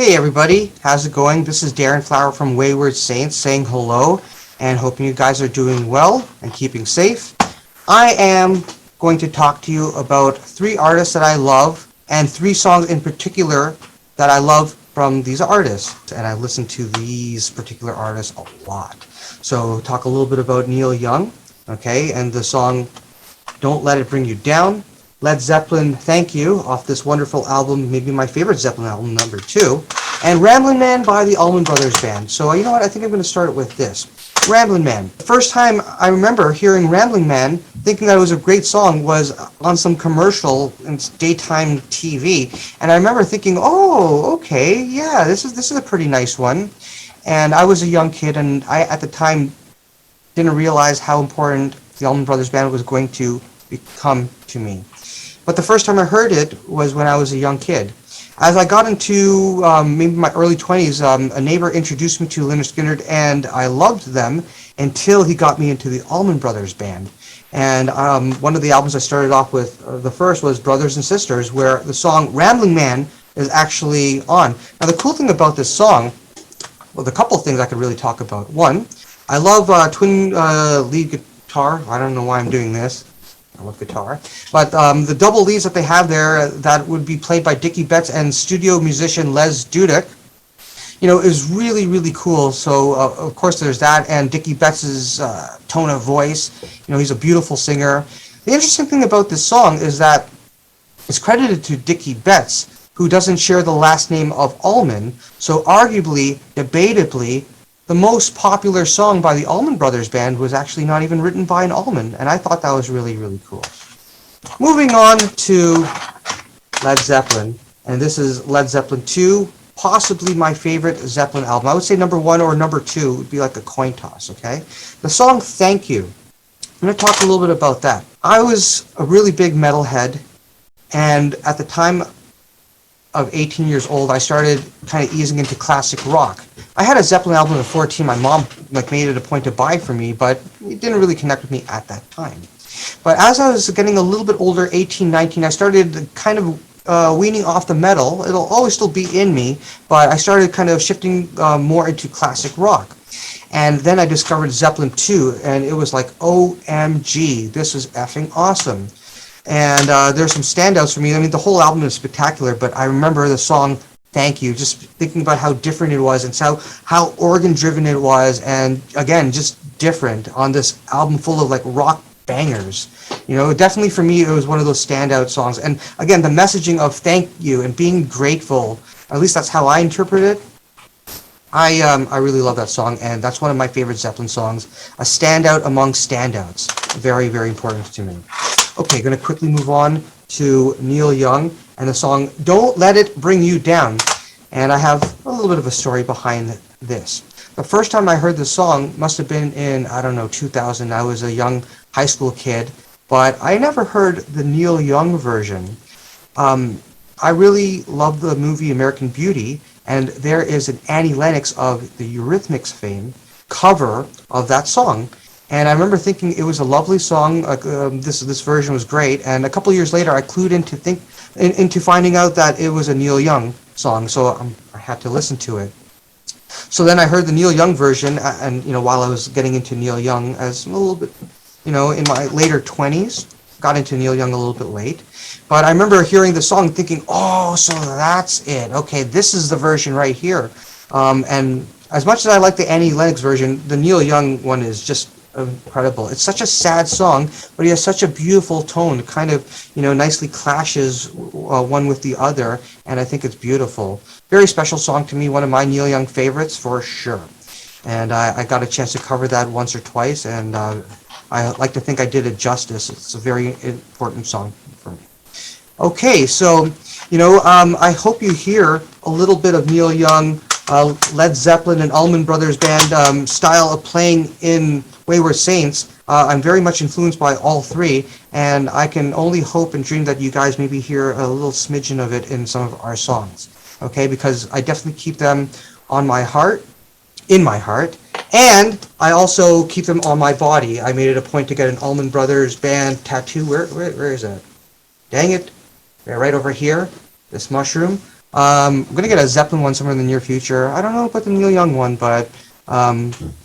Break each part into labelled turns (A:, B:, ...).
A: Hey everybody, how's it going? This is Darren Flower from Wayward Saints saying hello and hoping you guys are doing well and keeping safe. I am going to talk to you about three artists that I love and three songs in particular that I love from these artists. And I listen to these particular artists a lot. So talk a little bit about Neil Young, okay, and the song Don't Let It Bring You Down. Led Zeppelin, Thank You, off this wonderful album, maybe my favorite Zeppelin album, number 2. And Ramblin' Man by the Allman Brothers Band. So you know what, I think I'm going to start it with this. Ramblin' Man. The first time I remember hearing Ramblin' Man, thinking that it was a great song, was on some commercial in daytime TV. And I remember thinking, oh, okay, yeah, this is a pretty nice one. And I was a young kid, and I, at the time, didn't realize how important the Allman Brothers Band was going to become to me. But the first time I heard it was when I was a young kid. As I got into maybe my early 20s, a neighbor introduced me to Lynyrd Skynyrd, and I loved them until he got me into the Allman Brothers Band. And one of the albums I started off with, the first was Brothers and Sisters, where the song Ramblin' Man is actually on. Now the cool thing about this song, well, the couple of things I could really talk about. One, I love twin lead guitar. I don't know why I'm doing this. I love guitar. But the double leads that they have there that would be played by Dickie Betts and studio musician Les Dudek, you know, is really, really cool. So, of course, there's that. And Dickie Betts' tone of voice. You know, he's a beautiful singer. The interesting thing about this song is that it's credited to Dickie Betts, who doesn't share the last name of Allman. So, arguably, debatably, the most popular song by the Allman Brothers Band was actually not even written by an Allman, and I thought that was really, really cool. Moving on to Led Zeppelin, and this is Led Zeppelin 2, possibly my favorite Zeppelin album. I would say number 1 or number 2 would be like a coin toss, okay? The song Thank You. I'm going to talk a little bit about that. I was a really big metalhead, and at the time of 18 years old, I started kind of easing into classic rock. I had a Zeppelin album at 14. My mom made it a point to buy for me, but it didn't really connect with me at that time. But as I was getting a little bit older, 18, 19, I started kind of weaning off the metal. It'll always still be in me, but I started kind of shifting more into classic rock. And then I discovered Zeppelin 2, and it was like, OMG, this is effing awesome. And there's some standouts for me. I mean, the whole album is spectacular, but I remember the song Thank You, just thinking about how different it was and how organ-driven it was, and again, just different on this album full of like rock bangers. You know, definitely for me, it was one of those standout songs. And again, the messaging of thank you and being grateful, at least that's how I interpret it. I really love that song, and that's one of my favorite Zeppelin songs. A standout among standouts. Very, very important to me. Okay, going to quickly move on to Neil Young and the song Don't Let It Bring You Down. And I have a little bit of a story behind this. The first time I heard the song must have been in, I don't know, 2000. I was a young high school kid, but I never heard the Neil Young version. I really love the movie American Beauty, and there is an Annie Lennox of the Eurythmics fame cover of that song. And I remember thinking it was a lovely song. This version was great. And a couple of years later, I clued into finding out that it was a Neil Young song. So I had to listen to it. So then I heard the Neil Young version, and you know, while I was getting into Neil Young as a little bit, you know, in my later 20s, got into Neil Young a little bit late. But I remember hearing the song, thinking, oh, so that's it. Okay, this is the version right here. And as much as I like the Annie Lennox version, the Neil Young one is just incredible. It's such a sad song, but he has such a beautiful tone. It kind of, you know, nicely clashes one with the other, and I think it's beautiful. Very special song to me, one of my Neil Young favorites for sure. And I got a chance to cover that once or twice, and I like to think I did it justice. It's a very important song for me. Okay, so, you know, I hope you hear a little bit of Neil Young, Led Zeppelin and Allman Brothers Band style of playing in Wayward Saints. I'm very much influenced by all three, and I can only hope and dream that you guys maybe hear a little smidgen of it in some of our songs, okay? Because I definitely keep them on my heart, in my heart, and I also keep them on my body. I made it a point to get an Allman Brothers Band tattoo. Where is that? Dang it. They're right over here, this mushroom. I'm gonna get a Zeppelin one somewhere in the near future. I don't know about the Neil Young one, but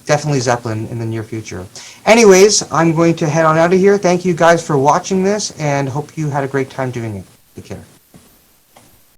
A: definitely Zeppelin in the near future. Anyways, I'm going to head on out of here. Thank you guys for watching this, and hope you had a great time doing it. Take care.